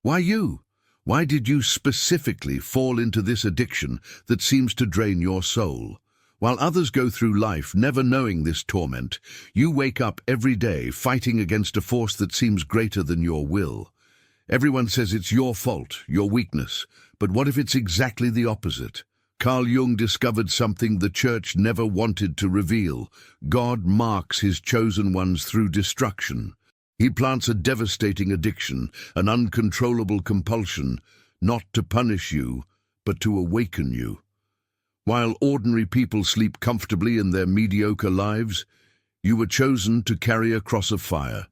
Why you? Why did you specifically fall into this addiction that seems to drain your soul? While others go through life never knowing this torment, you wake up every day fighting against a force that seems greater than your will. Everyone says it's your fault, your weakness, but what if it's exactly the opposite? Carl Jung discovered something the church never wanted to reveal. God marks his chosen ones through destruction. He plants a devastating addiction, an uncontrollable compulsion, not to punish you, but to awaken you. While ordinary people sleep comfortably in their mediocre lives, you were chosen to carry a cross of fire.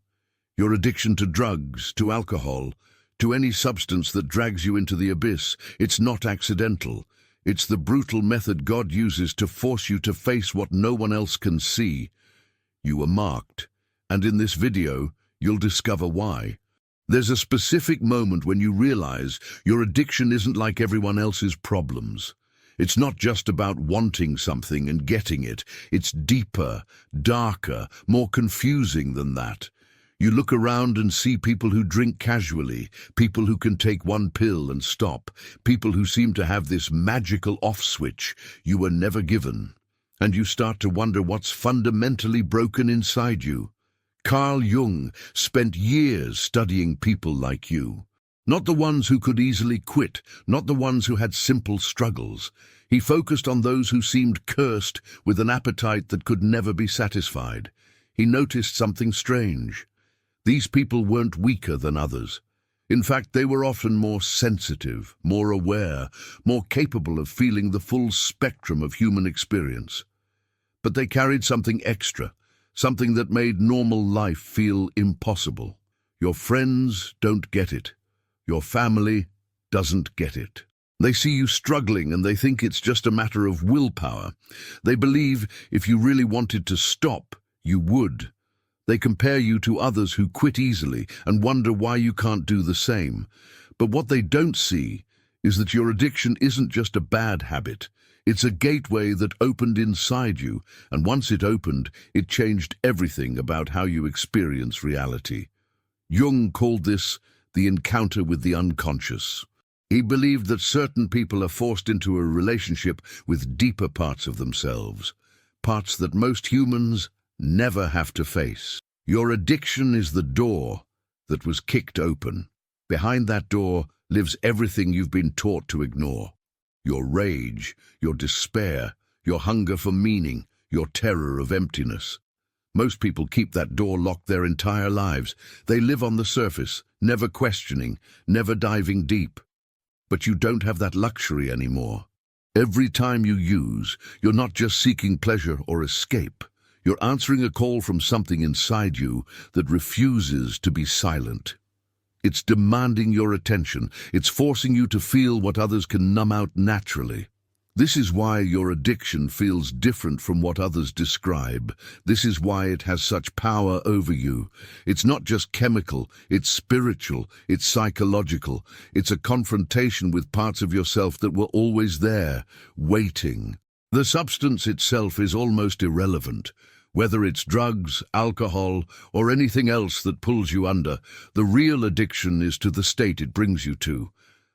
Your addiction to drugs, to alcohol, to any substance that drags you into the abyss, it's not accidental. It's the brutal method God uses to force you to face what no one else can see. You were marked, and in this video, you'll discover why. There's a specific moment when you realize your addiction isn't like everyone else's problems. It's not just about wanting something and getting it. It's deeper, darker, more confusing than that. You look around and see people who drink casually, people who can take one pill and stop, people who seem to have this magical off switch you were never given. And you start to wonder what's fundamentally broken inside you. Carl Jung spent years studying people like you. Not the ones who could easily quit, not the ones who had simple struggles. He focused on those who seemed cursed with an appetite that could never be satisfied. He noticed something strange. These people weren't weaker than others. In fact, they were often more sensitive, more aware, more capable of feeling the full spectrum of human experience. But they carried something extra, something that made normal life feel impossible. Your friends don't get it. Your family doesn't get it. They see you struggling and they think it's just a matter of willpower. They believe if you really wanted to stop, you would. They compare you to others who quit easily and wonder why you can't do the same. But what they don't see is that your addiction isn't just a bad habit. It's a gateway that opened inside you, and once it opened, it changed everything about how you experience reality. Jung called this the encounter with the unconscious. He believed that certain people are forced into a relationship with deeper parts of themselves, parts that most humans never have to face. Your addiction is the door that was kicked open. Behind that door lives everything you've been taught to ignore. Your rage, your despair, your hunger for meaning, your terror of emptiness. Most people keep that door locked their entire lives. They live on the surface, never questioning, never diving deep. But you don't have that luxury anymore. Every time you use, you're not just seeking pleasure or escape. You're answering a call from something inside you that refuses to be silent. It's demanding your attention. It's forcing you to feel what others can numb out naturally. This is why your addiction feels different from what others describe. This is why it has such power over you. It's not just chemical, it's spiritual, it's psychological. It's a confrontation with parts of yourself that were always there, waiting. The substance itself is almost irrelevant. Whether it's drugs, alcohol, or anything else that pulls you under, the real addiction is to the state it brings you to.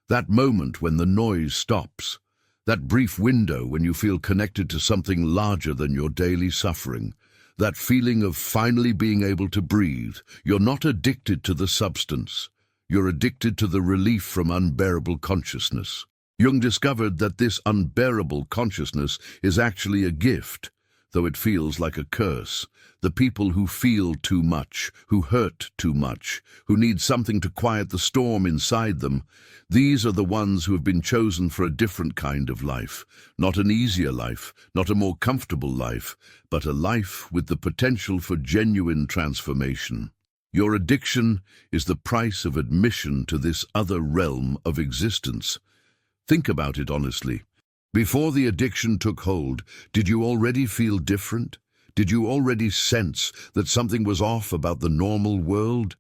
That moment when the noise stops. That brief window when you feel connected to something larger than your daily suffering. That feeling of finally being able to breathe. You're not addicted to the substance. You're addicted to the relief from unbearable consciousness. Jung discovered that this unbearable consciousness is actually a gift, though it feels like a curse. The people who feel too much, who hurt too much, who need something to quiet the storm inside them, these are the ones who have been chosen for a different kind of life. Not an easier life, not a more comfortable life, but a life with the potential for genuine transformation. Your addiction is the price of admission to this other realm of existence. Think about it honestly. Before the addiction took hold, did you already feel different? Did you already sense that something was off about the normal world?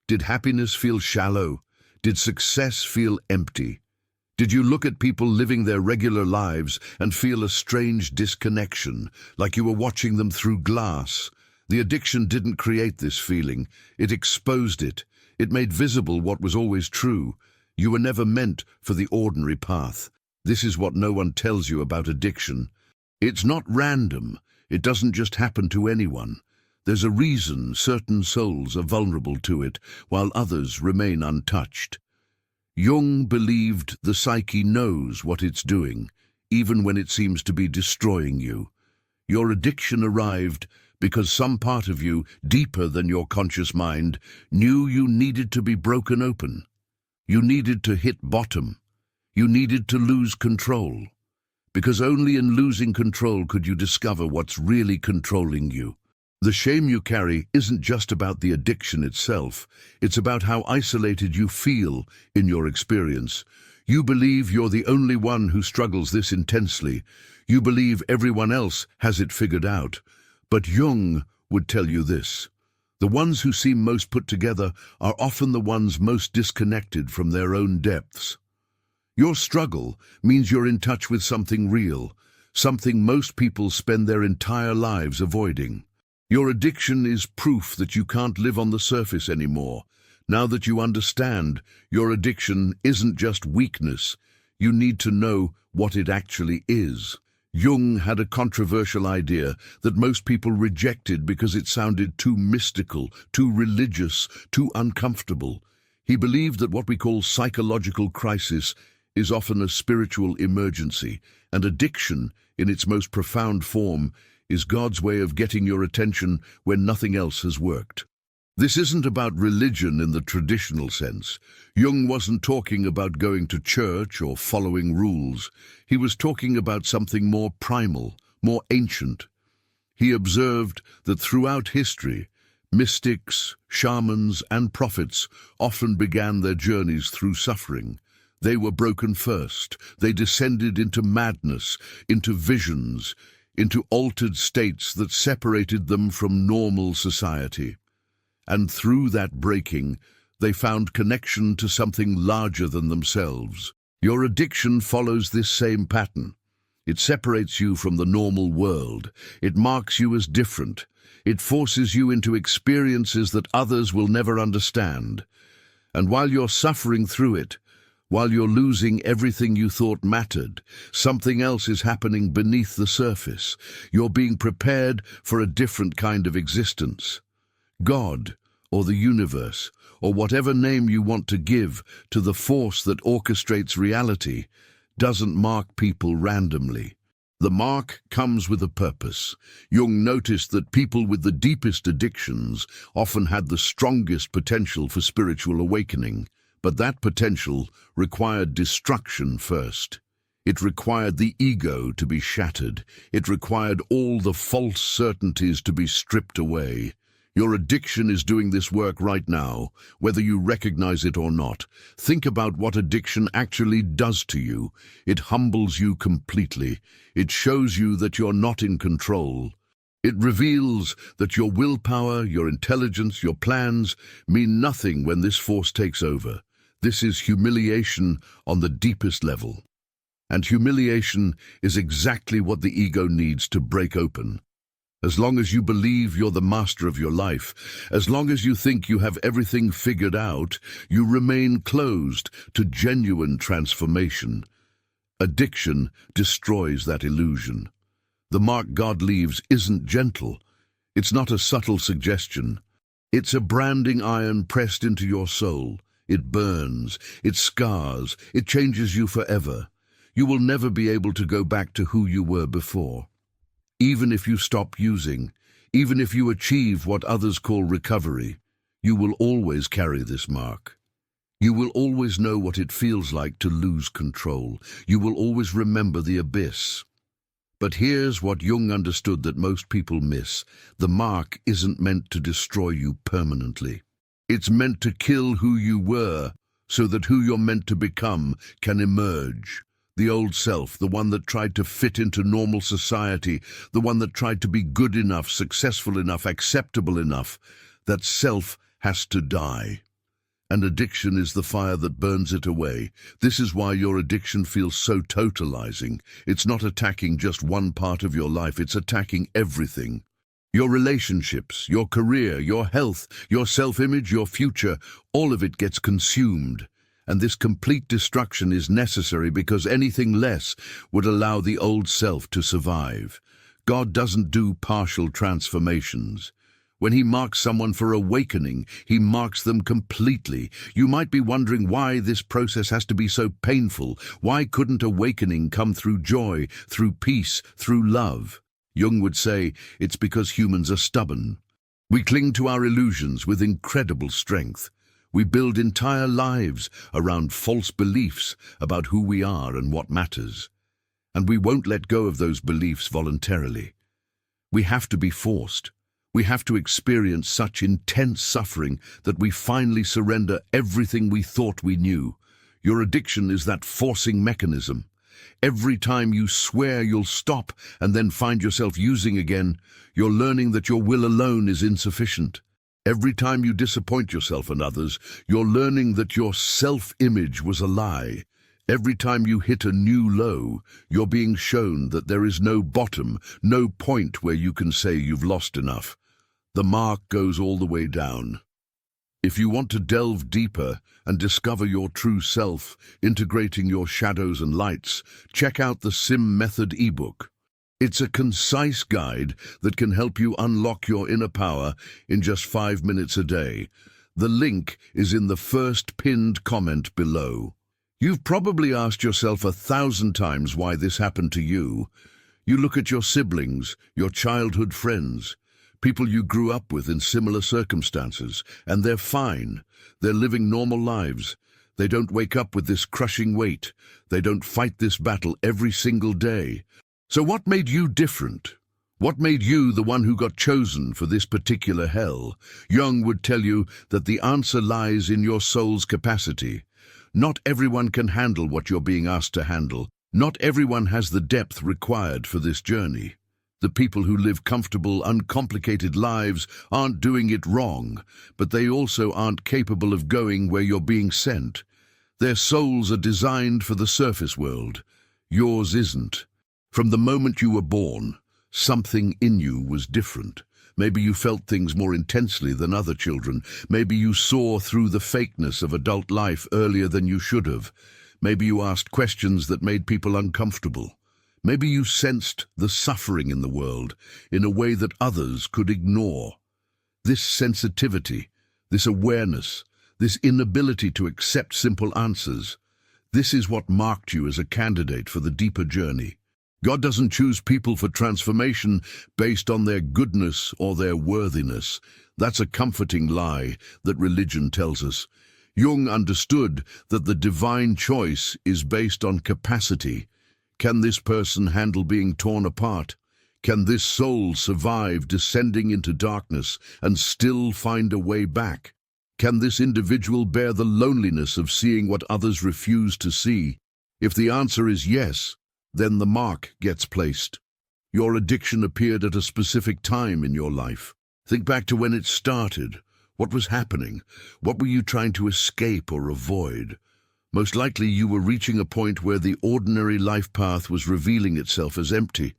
Did happiness feel shallow? Did success feel empty? Did you look at people living their regular lives and feel a strange disconnection, like you were watching them through glass? The addiction didn't create this feeling. It exposed it. It made visible what was always true. You were never meant for the ordinary path. This is what no one tells you about addiction. It's not random. It doesn't just happen to anyone. There's a reason certain souls are vulnerable to it, while others remain untouched. Jung believed the psyche knows what it's doing, even when it seems to be destroying you. Your addiction arrived because some part of you, deeper than your conscious mind, knew you needed to be broken open. You needed to hit bottom. You needed to lose control. Because only in losing control could you discover what's really controlling you. The shame you carry isn't just about the addiction itself. It's about how isolated you feel in your experience. You believe you're the only one who struggles this intensely. You believe everyone else has it figured out. But Jung would tell you this. The ones who seem most put together are often the ones most disconnected from their own depths. Your struggle means you're in touch with something real, something most people spend their entire lives avoiding. Your addiction is proof that you can't live on the surface anymore. Now that you understand, your addiction isn't just weakness. You need to know what it actually is. Jung had a controversial idea that most people rejected because it sounded too mystical, too religious, too uncomfortable. He believed that what we call psychological crisis is often a spiritual emergency, and addiction, in its most profound form, is God's way of getting your attention when nothing else has worked. This isn't about religion in the traditional sense. Jung wasn't talking about going to church or following rules. He was talking about something more primal, more ancient. He observed that throughout history, mystics, shamans, and prophets often began their journeys through suffering. They were broken first. They descended into madness, into visions, into altered states that separated them from normal society. And through that breaking, they found connection to something larger than themselves. Your addiction follows this same pattern. It separates you from the normal world. It marks you as different. It forces you into experiences that others will never understand. And while you're suffering through it, while you're losing everything you thought mattered, something else is happening beneath the surface. You're being prepared for a different kind of existence. God, or the universe, or whatever name you want to give to the force that orchestrates reality, doesn't mark people randomly. The mark comes with a purpose. Jung noticed that people with the deepest addictions often had the strongest potential for spiritual awakening. But that potential required destruction first. It required the ego to be shattered. It required all the false certainties to be stripped away. Your addiction is doing this work right now, whether you recognize it or not. Think about what addiction actually does to you. It humbles you completely. It shows you that you're not in control. It reveals that your willpower, your intelligence, your plans mean nothing when this force takes over. This is humiliation on the deepest level. And humiliation is exactly what the ego needs to break open. As long as you believe you're the master of your life, as long as you think you have everything figured out, you remain closed to genuine transformation. Addiction destroys that illusion. The mark God leaves isn't gentle. It's not a subtle suggestion. It's a branding iron pressed into your soul. It burns, it scars, it changes you forever. You will never be able to go back to who you were before. Even if you stop using, even if you achieve what others call recovery, you will always carry this mark. You will always know what it feels like to lose control. You will always remember the abyss. But here's what Jung understood that most people miss. The mark isn't meant to destroy you permanently. It's meant to kill who you were, so that who you're meant to become can emerge. The old self, the one that tried to fit into normal society, the one that tried to be good enough, successful enough, acceptable enough, that self has to die. And addiction is the fire that burns it away. This is why your addiction feels so totalizing. It's not attacking just one part of your life, it's attacking everything. Your relationships, your career, your health, your self-image, your future, all of it gets consumed. And this complete destruction is necessary because anything less would allow the old self to survive. God doesn't do partial transformations. When he marks someone for awakening, he marks them completely. You might be wondering why this process has to be so painful. Why couldn't awakening come through joy, through peace, through love? Jung would say it's because humans are stubborn. We cling to our illusions with incredible strength. We build entire lives around false beliefs about who we are and what matters. And we won't let go of those beliefs voluntarily. We have to be forced. We have to experience such intense suffering that we finally surrender everything we thought we knew. Your addiction is that forcing mechanism. Every time you swear you'll stop and then find yourself using again, you're learning that your will alone is insufficient. Every time you disappoint yourself and others, you're learning that your self-image was a lie. Every time you hit a new low, you're being shown that there is no bottom, no point where you can say you've lost enough. The mark goes all the way down. If you want to delve deeper and discover your true self, integrating your shadows and lights, check out the Sim Method ebook. It's a concise guide that can help you unlock your inner power in just 5 minutes a day. The link is in the first pinned comment below. You've probably asked yourself 1,000 times why this happened to you. You look at your siblings, your childhood friends, people you grew up with in similar circumstances, and they're fine. They're living normal lives. They don't wake up with this crushing weight. They don't fight this battle every single day. So what made you different? What made you the one who got chosen for this particular hell? Jung would tell you that the answer lies in your soul's capacity. Not everyone can handle what you're being asked to handle. Not everyone has the depth required for this journey. The people who live comfortable, uncomplicated lives aren't doing it wrong, but they also aren't capable of going where you're being sent. Their souls are designed for the surface world. Yours isn't. From the moment you were born, something in you was different. Maybe you felt things more intensely than other children. Maybe you saw through the fakeness of adult life earlier than you should have. Maybe you asked questions that made people uncomfortable. Maybe you sensed the suffering in the world in a way that others could ignore. This sensitivity, this awareness, this inability to accept simple answers, this is what marked you as a candidate for the deeper journey. God doesn't choose people for transformation based on their goodness or their worthiness. That's a comforting lie that religion tells us. Jung understood that the divine choice is based on capacity. Can this person handle being torn apart? Can this soul survive descending into darkness and still find a way back? Can this individual bear the loneliness of seeing what others refuse to see? If the answer is yes, then the mark gets placed. Your addiction appeared at a specific time in your life. Think back to when it started. What was happening? What were you trying to escape or avoid? Most likely you were reaching a point where the ordinary life path was revealing itself as empty.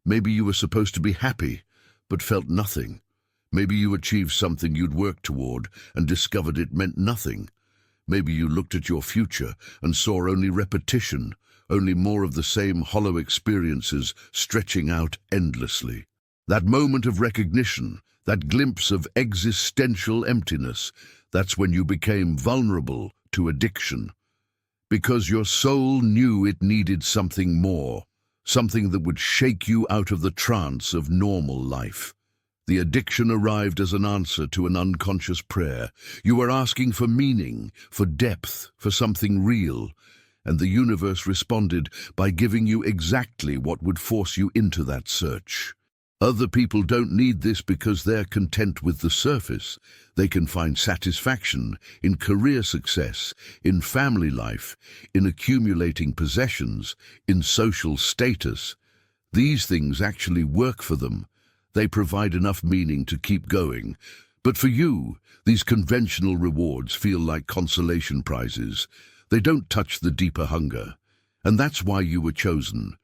Maybe you were supposed to be happy, but felt nothing. Maybe you achieved something you'd worked toward and discovered it meant nothing. Maybe you looked at your future and saw only repetition, only more of the same hollow experiences stretching out endlessly. That moment of recognition, that glimpse of existential emptiness, that's when you became vulnerable to addiction. Because your soul knew it needed something more, something that would shake you out of the trance of normal life. The addiction arrived as an answer to an unconscious prayer. You were asking for meaning, for depth, for something real, and the universe responded by giving you exactly what would force you into that search. Other people don't need this because they're content with the surface. They can find satisfaction in career success, in family life, in accumulating possessions, in social status. These things actually work for them. They provide enough meaning to keep going. But for you, these conventional rewards feel like consolation prizes. They don't touch the deeper hunger. And that's why you were chosen.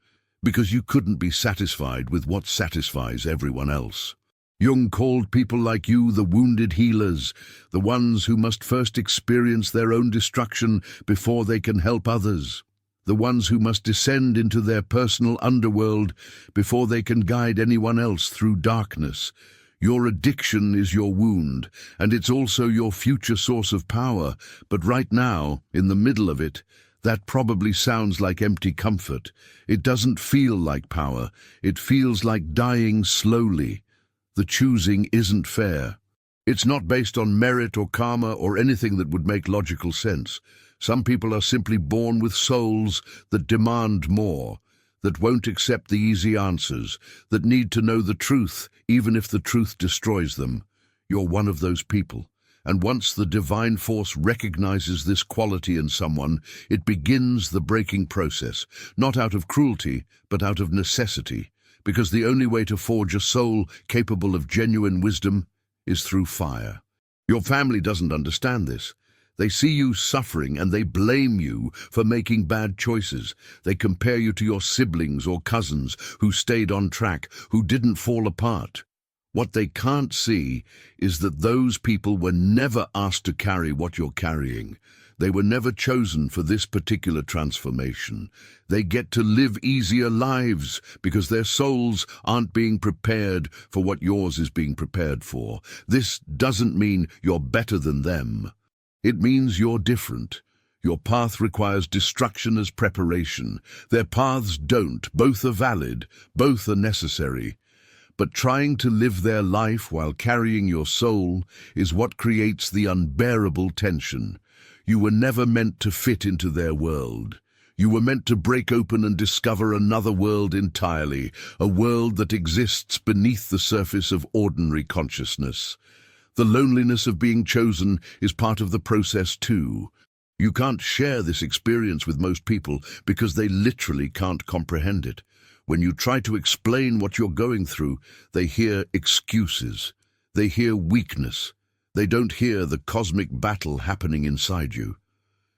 Because you couldn't be satisfied with what satisfies everyone else. Jung called people like you the wounded healers, the ones who must first experience their own destruction before they can help others, the ones who must descend into their personal underworld before they can guide anyone else through darkness. Your addiction is your wound, and it's also your future source of power, but right now, in the middle of it, that probably sounds like empty comfort. It doesn't feel like power. It feels like dying slowly. The choosing isn't fair. It's not based on merit or karma or anything that would make logical sense. Some people are simply born with souls that demand more, that won't accept the easy answers, that need to know the truth, even if the truth destroys them. You're one of those people. And once the divine force recognizes this quality in someone, it begins the breaking process, not out of cruelty, but out of necessity. Because the only way to forge a soul capable of genuine wisdom is through fire. Your family doesn't understand this. They see you suffering and they blame you for making bad choices. They compare you to your siblings or cousins who stayed on track, who didn't fall apart. What they can't see is that those people were never asked to carry what you're carrying. They were never chosen for this particular transformation. They get to live easier lives because their souls aren't being prepared for what yours is being prepared for. This doesn't mean you're better than them. It means you're different. Your path requires destruction as preparation. Their paths don't. Both are valid. Both are necessary. But trying to live their life while carrying your soul is what creates the unbearable tension. You were never meant to fit into their world. You were meant to break open and discover another world entirely, a world that exists beneath the surface of ordinary consciousness. The loneliness of being chosen is part of the process too. You can't share this experience with most people because they literally can't comprehend it. When you try to explain what you're going through, they hear excuses. They hear weakness. They don't hear the cosmic battle happening inside you.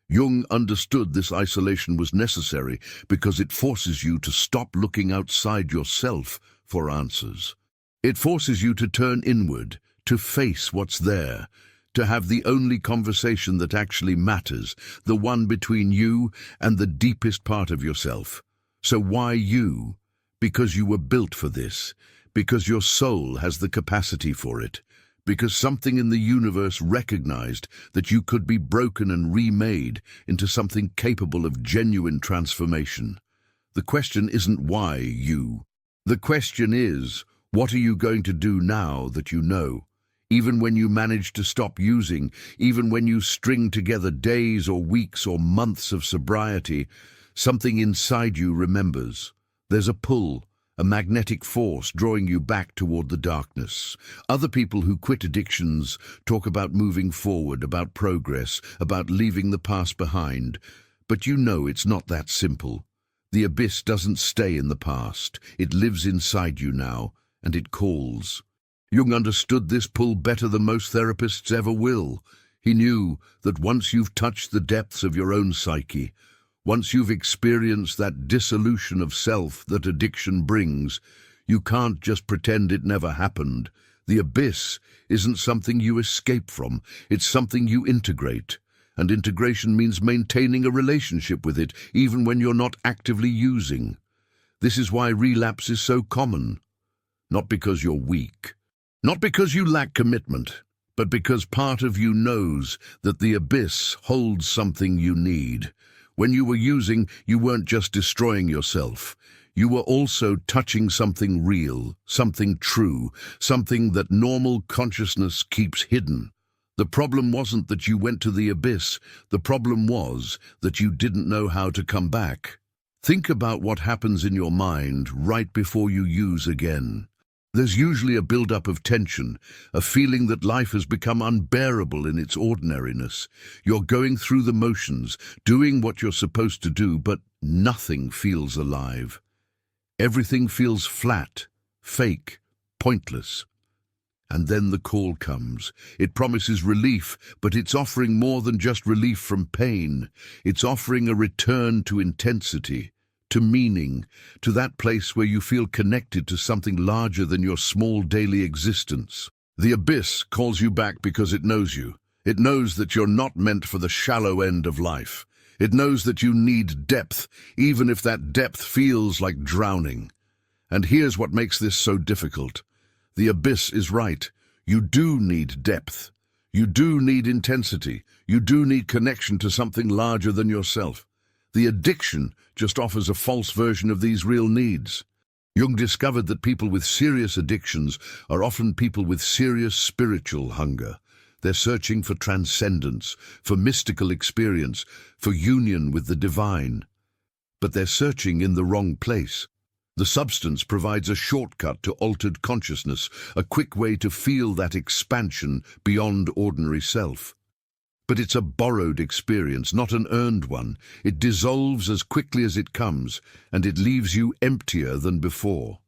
Jung understood this isolation was necessary because it forces you to stop looking outside yourself for answers. It forces you to turn inward, to face what's there, to have the only conversation that actually matters, the one between you and the deepest part of yourself. So why you? Because you were built for this, because your soul has the capacity for it. Because something in the universe recognized that you could be broken and remade into something capable of genuine transformation. The question isn't why you. The question is, what are you going to do now that you know? Even when you manage to stop using, even when you string together days or weeks or months of sobriety, something inside you remembers. There's a pull, a magnetic force drawing you back toward the darkness. Other people who quit addictions talk about moving forward, about progress, about leaving the past behind. But you know it's not that simple. The abyss doesn't stay in the past. It lives inside you now, and it calls. Jung understood this pull better than most therapists ever will. He knew that once you've touched the depths of your own psyche, once you've experienced that dissolution of self that addiction brings, you can't just pretend it never happened. The abyss isn't something you escape from, it's something you integrate. And integration means maintaining a relationship with it, even when you're not actively using. This is why relapse is so common. Not because you're weak, not because you lack commitment, but because part of you knows that the abyss holds something you need. When you were using, you weren't just destroying yourself. You were also touching something real, something true, something that normal consciousness keeps hidden. The problem wasn't that you went to the abyss. The problem was that you didn't know how to come back. Think about what happens in your mind right before you use again. There's usually a build-up of tension, a feeling that life has become unbearable in its ordinariness. You're going through the motions, doing what you're supposed to do, but nothing feels alive. Everything feels flat, fake, pointless. And then the call comes. It promises relief, but it's offering more than just relief from pain. It's offering a return to intensity, to meaning, to that place where you feel connected to something larger than your small daily existence. The abyss calls you back because it knows you. It knows that you're not meant for the shallow end of life. It knows that you need depth, even if that depth feels like drowning. And here's what makes this so difficult. The abyss is right. You do need depth. You do need intensity. You do need connection to something larger than yourself. The addiction just offers a false version of these real needs. Jung discovered that people with serious addictions are often people with serious spiritual hunger. They're searching for transcendence, for mystical experience, for union with the divine. But they're searching in the wrong place. The substance provides a shortcut to altered consciousness, a quick way to feel that expansion beyond ordinary self. But it's a borrowed experience, not an earned one. It dissolves as quickly as it comes, and it leaves you emptier than before.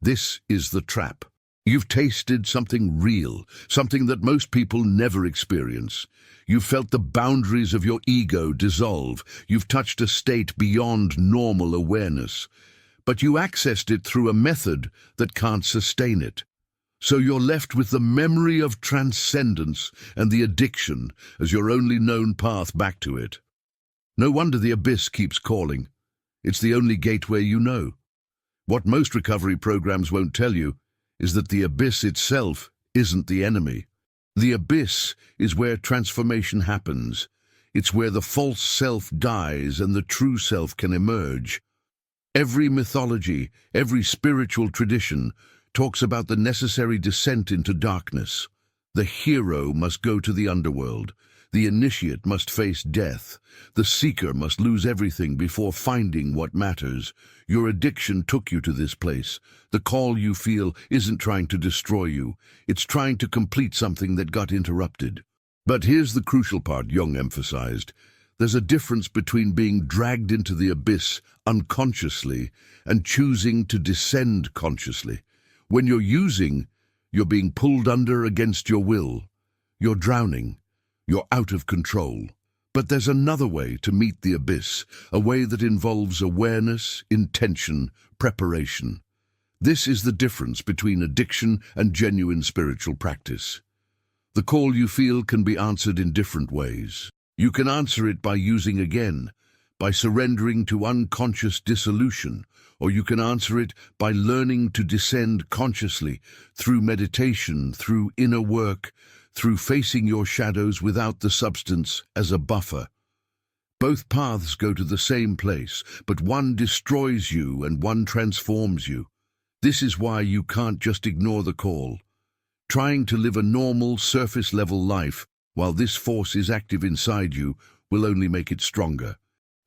This is the trap. You've tasted something real, something that most people never experience. You've felt the boundaries of your ego dissolve. You've touched a state beyond normal awareness. But you accessed it through a method that can't sustain it. So you're left with the memory of transcendence and the addiction as your only known path back to it. No wonder the abyss keeps calling. It's the only gateway you know. What most recovery programs won't tell you is that the abyss itself isn't the enemy. The abyss is where transformation happens. It's where the false self dies and the true self can emerge. Every mythology, every spiritual tradition talks about the necessary descent into darkness. The hero must go to the underworld. The initiate must face death. The seeker must lose everything before finding what matters. Your addiction took you to this place. The call you feel isn't trying to destroy you. It's trying to complete something that got interrupted. But here's the crucial part Jung emphasized. There's a difference between being dragged into the abyss unconsciously and choosing to descend consciously. When you're using, you're being pulled under against your will. You're drowning. You're out of control. But there's another way to meet the abyss, a way that involves awareness, intention, preparation. This is the difference between addiction and genuine spiritual practice. The call you feel can be answered in different ways. You can answer it by using again, by surrendering to unconscious dissolution, or you can answer it by learning to descend consciously through meditation, through inner work, through facing your shadows without the substance as a buffer. Both paths go to the same place, but one destroys you and one transforms you. This is why you can't just ignore the call. Trying to live a normal, surface-level life while this force is active inside you will only make it stronger.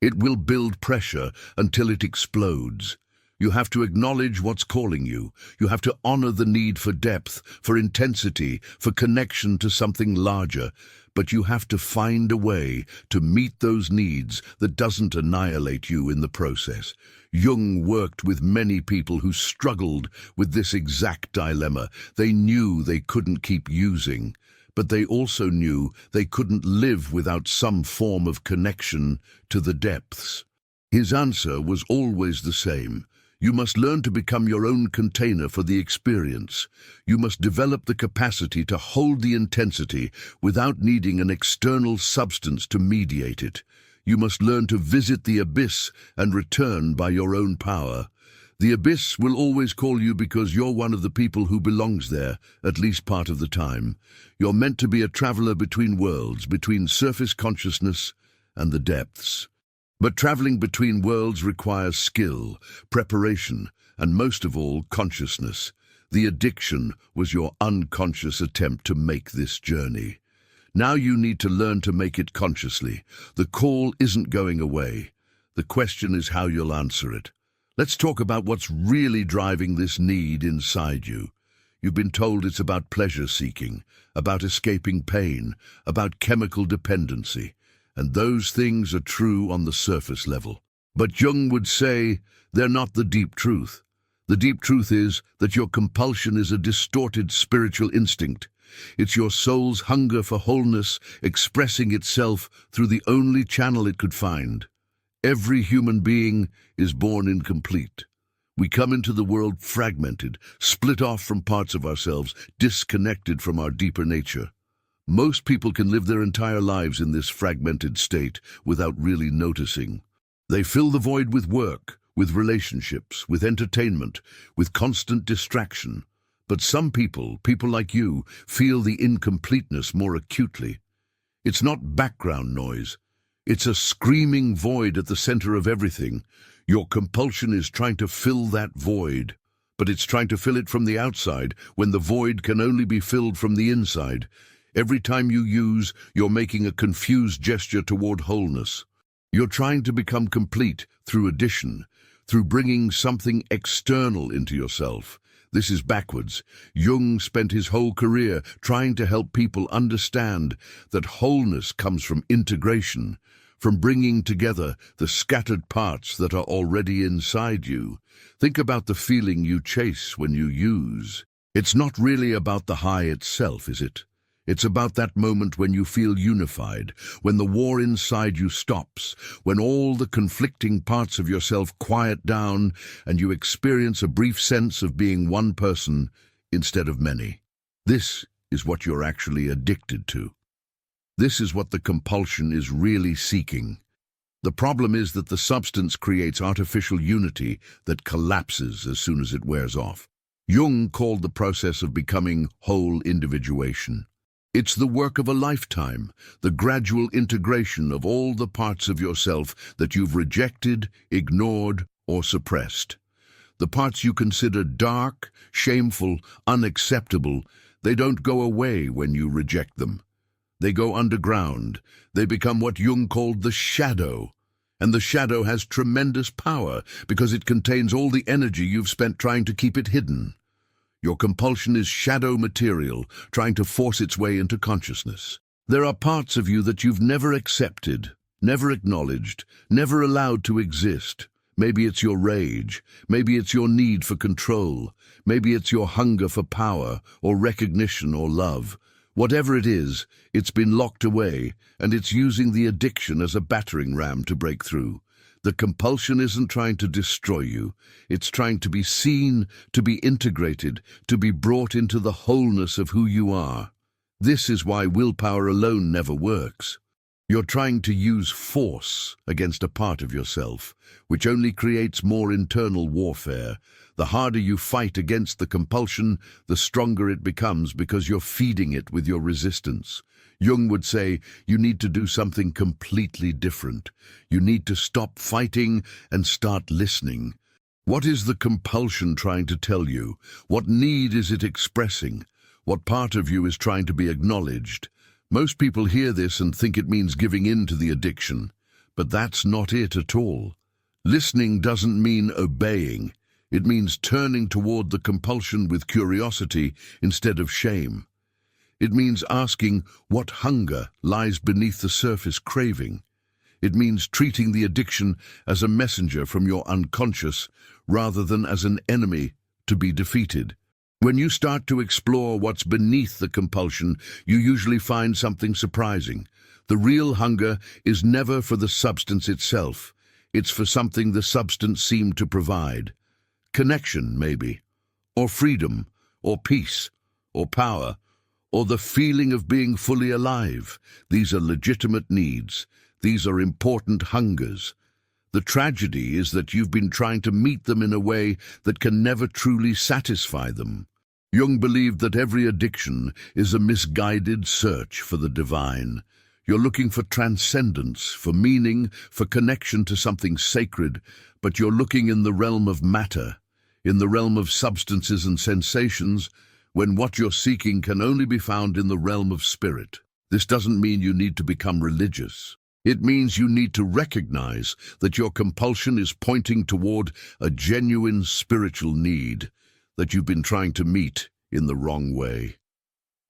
It will build pressure until it explodes. You have to acknowledge what's calling you. You have to honor the need for depth, for intensity, for connection to something larger. But you have to find a way to meet those needs that doesn't annihilate you in the process. Jung worked with many people who struggled with this exact dilemma. They knew they couldn't keep using, but they also knew they couldn't live without some form of connection to the depths. His answer was always the same. You must learn to become your own container for the experience. You must develop the capacity to hold the intensity without needing an external substance to mediate it. You must learn to visit the abyss and return by your own power. The abyss will always call you because you're one of the people who belongs there, at least part of the time. You're meant to be a traveler between worlds, between surface consciousness and the depths. But traveling between worlds requires skill, preparation, and most of all, consciousness. The addiction was your unconscious attempt to make this journey. Now you need to learn to make it consciously. The call isn't going away. The question is how you'll answer it. Let's talk about what's really driving this need inside you. You've been told it's about pleasure-seeking, about escaping pain, about chemical dependency. And those things are true on the surface level. But Jung would say they're not the deep truth. The deep truth is that your compulsion is a distorted spiritual instinct. It's your soul's hunger for wholeness expressing itself through the only channel it could find, Every human being is born incomplete. We come into the world fragmented, split off from parts of ourselves, disconnected from our deeper nature. Most people can live their entire lives in this fragmented state without really noticing. They fill the void with work, with relationships, with entertainment, with constant distraction. But some people like you, feel the incompleteness more acutely. It's not background noise. It's a screaming void at the center of everything. Your compulsion is trying to fill that void, but it's trying to fill it from the outside when the void can only be filled from the inside. Every time you use, you're making a confused gesture toward wholeness. You're trying to become complete through addition, through bringing something external into yourself. This is backwards. Jung spent his whole career trying to help people understand that wholeness comes from integration, from bringing together the scattered parts that are already inside you. Think about the feeling you chase when you use. It's not really about the high itself, is it? It's about that moment when you feel unified, when the war inside you stops, when all the conflicting parts of yourself quiet down and you experience a brief sense of being one person instead of many. This is what you're actually addicted to. This is what the compulsion is really seeking. The problem is that the substance creates artificial unity that collapses as soon as it wears off. Jung called the process of becoming whole individuation. It's the work of a lifetime, the gradual integration of all the parts of yourself that you've rejected, ignored, or suppressed. The parts you consider dark, shameful, unacceptable, they don't go away when you reject them. They go underground. They become what Jung called the shadow. And the shadow has tremendous power because it contains all the energy you've spent trying to keep it hidden. Your compulsion is shadow material, trying to force its way into consciousness. There are parts of you that you've never accepted, never acknowledged, never allowed to exist. Maybe it's your rage, maybe it's your need for control, maybe it's your hunger for power, or recognition, or love. Whatever it is, it's been locked away, and it's using the addiction as a battering ram to break through. The compulsion isn't trying to destroy you. It's trying to be seen, to be integrated, to be brought into the wholeness of who you are. This is why willpower alone never works. You're trying to use force against a part of yourself, which only creates more internal warfare. The harder you fight against the compulsion, the stronger it becomes because you're feeding it with your resistance. Jung would say, you need to do something completely different. You need to stop fighting and start listening. What is the compulsion trying to tell you? What need is it expressing? What part of you is trying to be acknowledged? Most people hear this and think it means giving in to the addiction, but that's not it at all. Listening doesn't mean obeying. It means turning toward the compulsion with curiosity instead of shame. It means asking what hunger lies beneath the surface craving. It means treating the addiction as a messenger from your unconscious rather than as an enemy to be defeated. When you start to explore what's beneath the compulsion, you usually find something surprising. The real hunger is never for the substance itself. It's for something the substance seemed to provide. Connection, maybe, or freedom, or peace, or power, or the feeling of being fully alive. These are legitimate needs. These are important hungers. The tragedy is that you've been trying to meet them in a way that can never truly satisfy them. Jung believed that every addiction is a misguided search for the divine. You're looking for transcendence, for meaning, for connection to something sacred, but you're looking in the realm of matter, in the realm of substances and sensations, when what you're seeking can only be found in the realm of spirit. This doesn't mean you need to become religious. It means you need to recognize that your compulsion is pointing toward a genuine spiritual need that you've been trying to meet in the wrong way.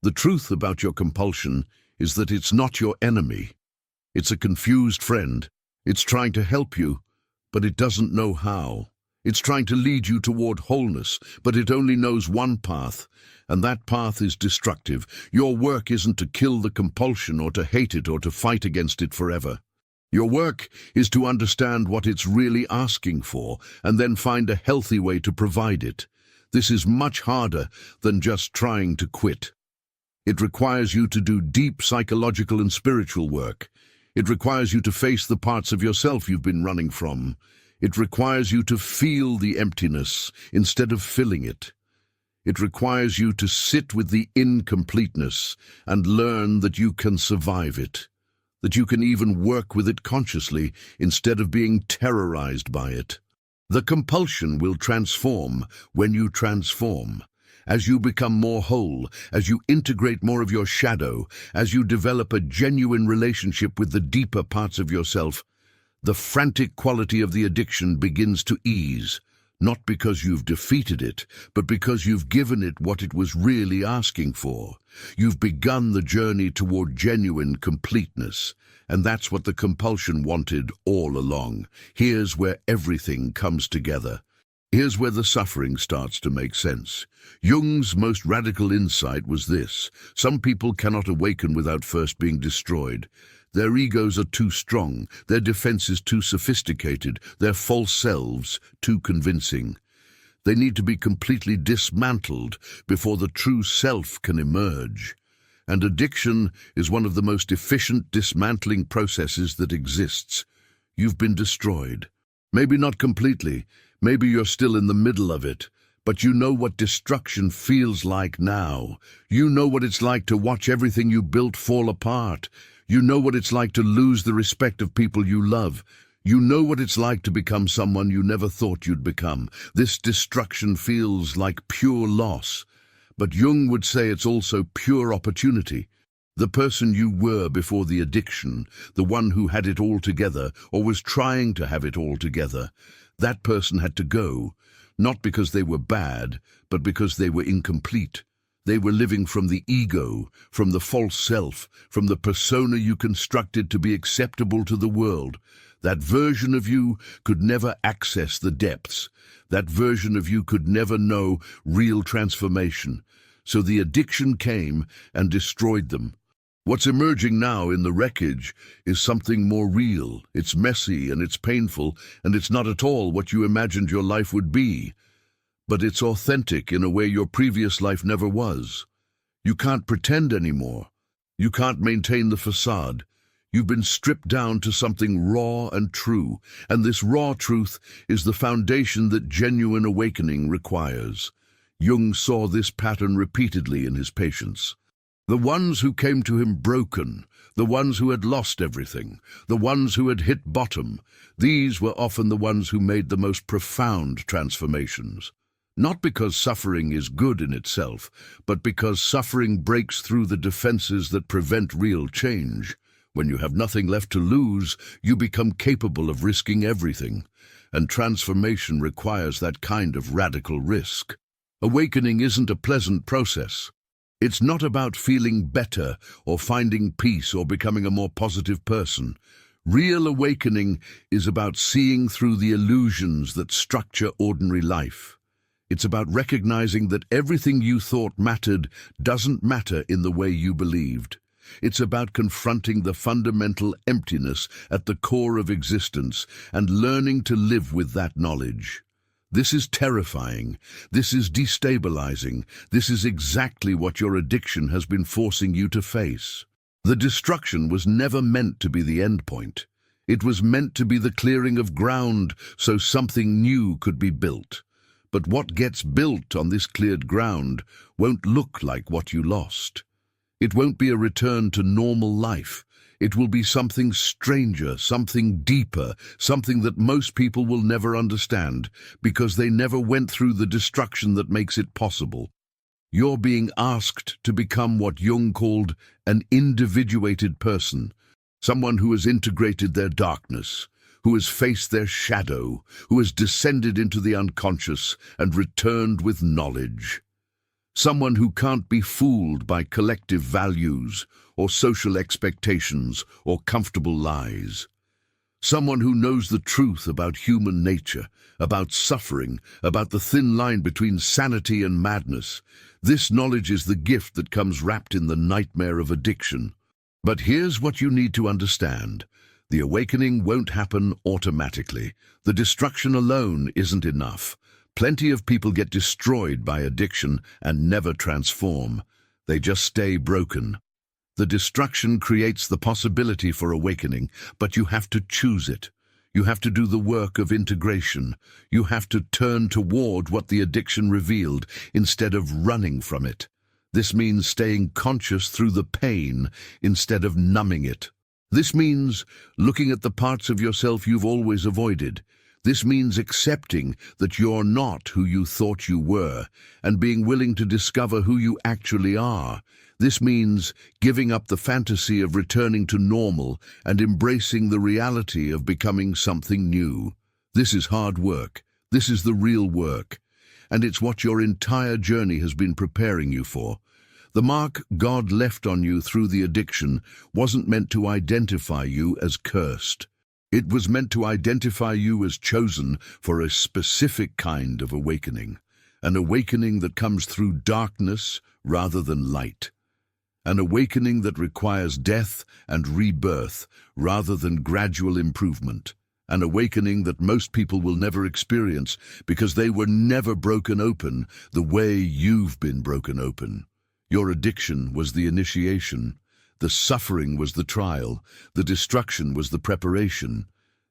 The truth about your compulsion is that it's not your enemy. It's a confused friend. It's trying to help you, but it doesn't know how. It's trying to lead you toward wholeness, but it only knows one path, and that path is destructive. Your work isn't to kill the compulsion or to hate it or to fight against it forever. Your work is to understand what it's really asking for and then find a healthy way to provide it. This is much harder than just trying to quit. It requires you to do deep psychological and spiritual work. It requires you to face the parts of yourself you've been running from. It requires you to feel the emptiness instead of filling it. It requires you to sit with the incompleteness and learn that you can survive it, that you can even work with it consciously instead of being terrorized by it. The compulsion will transform when you transform. As you become more whole, as you integrate more of your shadow, as you develop a genuine relationship with the deeper parts of yourself, the frantic quality of the addiction begins to ease, not because you've defeated it, but because you've given it what it was really asking for. You've begun the journey toward genuine completeness, and that's what the compulsion wanted all along. Here's where everything comes together. Here's where the suffering starts to make sense. Jung's most radical insight was this: some people cannot awaken without first being destroyed. Their egos are too strong, their defenses too sophisticated, their false selves too convincing. They need to be completely dismantled before the true self can emerge. And addiction is one of the most efficient dismantling processes that exists. You've been destroyed. Maybe not completely, maybe you're still in the middle of it, but you know what destruction feels like now. You know what it's like to watch everything you built fall apart. You know what it's like to lose the respect of people you love. You know what it's like to become someone you never thought you'd become. This destruction feels like pure loss. But Jung would say it's also pure opportunity. The person you were before the addiction, the one who had it all together or was trying to have it all together, that person had to go, not because they were bad, but because they were incomplete. They were living from the ego, from the false self, from the persona you constructed to be acceptable to the world. That version of you could never access the depths. That version of you could never know real transformation. So the addiction came and destroyed them. What's emerging now in the wreckage is something more real. It's messy and it's painful, and it's not at all what you imagined your life would be. But it's authentic in a way your previous life never was. You can't pretend anymore. You can't maintain the facade. You've been stripped down to something raw and true, and this raw truth is the foundation that genuine awakening requires. Jung saw this pattern repeatedly in his patients. The ones who came to him broken, the ones who had lost everything, the ones who had hit bottom, these were often the ones who made the most profound transformations. Not because suffering is good in itself, but because suffering breaks through the defenses that prevent real change. When you have nothing left to lose, you become capable of risking everything, and transformation requires that kind of radical risk. Awakening isn't a pleasant process. It's not about feeling better or finding peace or becoming a more positive person. Real awakening is about seeing through the illusions that structure ordinary life. It's about recognizing that everything you thought mattered doesn't matter in the way you believed. It's about confronting the fundamental emptiness at the core of existence and learning to live with that knowledge. This is terrifying. This is destabilizing. This is exactly what your addiction has been forcing you to face. The destruction was never meant to be the end point. It was meant to be the clearing of ground so something new could be built. But what gets built on this cleared ground won't look like what you lost. It won't be a return to normal life. It will be something stranger, something deeper, something that most people will never understand because they never went through the destruction that makes it possible. You're being asked to become what Jung called an individuated person, someone who has integrated their darkness, who has faced their shadow, who has descended into the unconscious and returned with knowledge. Someone who can't be fooled by collective values or social expectations or comfortable lies. Someone who knows the truth about human nature, about suffering, about the thin line between sanity and madness. This knowledge is the gift that comes wrapped in the nightmare of addiction. But here's what you need to understand. The awakening won't happen automatically. The destruction alone isn't enough. Plenty of people get destroyed by addiction and never transform. They just stay broken. The destruction creates the possibility for awakening, but you have to choose it. You have to do the work of integration. You have to turn toward what the addiction revealed instead of running from it. This means staying conscious through the pain instead of numbing it. This means looking at the parts of yourself you've always avoided. This means accepting that you're not who you thought you were and being willing to discover who you actually are. This means giving up the fantasy of returning to normal and embracing the reality of becoming something new. This is hard work. This is the real work. And it's what your entire journey has been preparing you for. The mark God left on you through the addiction wasn't meant to identify you as cursed. It was meant to identify you as chosen for a specific kind of awakening. An awakening that comes through darkness rather than light. An awakening that requires death and rebirth rather than gradual improvement. An awakening that most people will never experience because they were never broken open the way you've been broken open. Your addiction was the initiation. The suffering was the trial. The destruction was the preparation.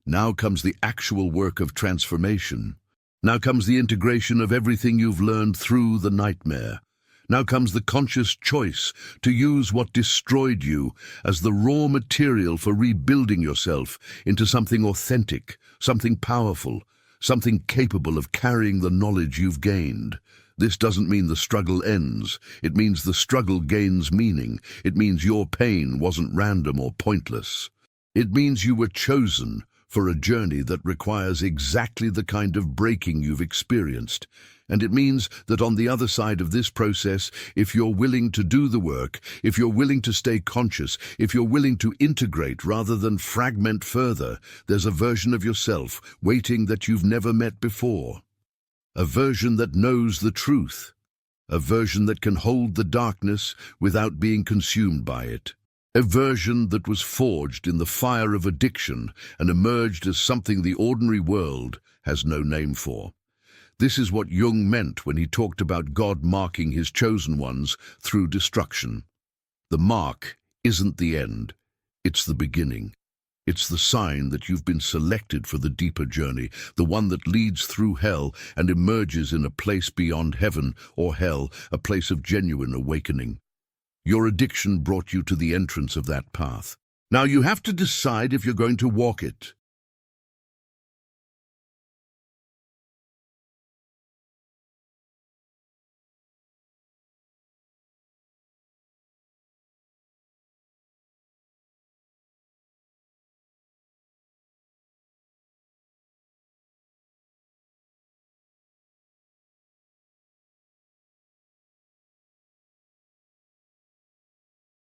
Now comes the actual work of transformation. Now comes the integration of everything you've learned through the nightmare. Now comes the conscious choice to use what destroyed you as the raw material for rebuilding yourself into something authentic, something powerful, something capable of carrying the knowledge you've gained. This doesn't mean the struggle ends. It means the struggle gains meaning. It means your pain wasn't random or pointless. It means you were chosen for a journey that requires exactly the kind of breaking you've experienced. And it means that on the other side of this process, if you're willing to do the work, if you're willing to stay conscious, if you're willing to integrate rather than fragment further, there's a version of yourself waiting that you've never met before. A version that knows the truth. A version that can hold the darkness without being consumed by it. A version that was forged in the fire of addiction and emerged as something the ordinary world has no name for. This is what Jung meant when he talked about God marking his chosen ones through destruction. The mark isn't the end, it's the beginning. It's the sign that you've been selected for the deeper journey, the one that leads through hell and emerges in a place beyond heaven or hell, a place of genuine awakening. Your addiction brought you to the entrance of that path. Now you have to decide if you're going to walk it.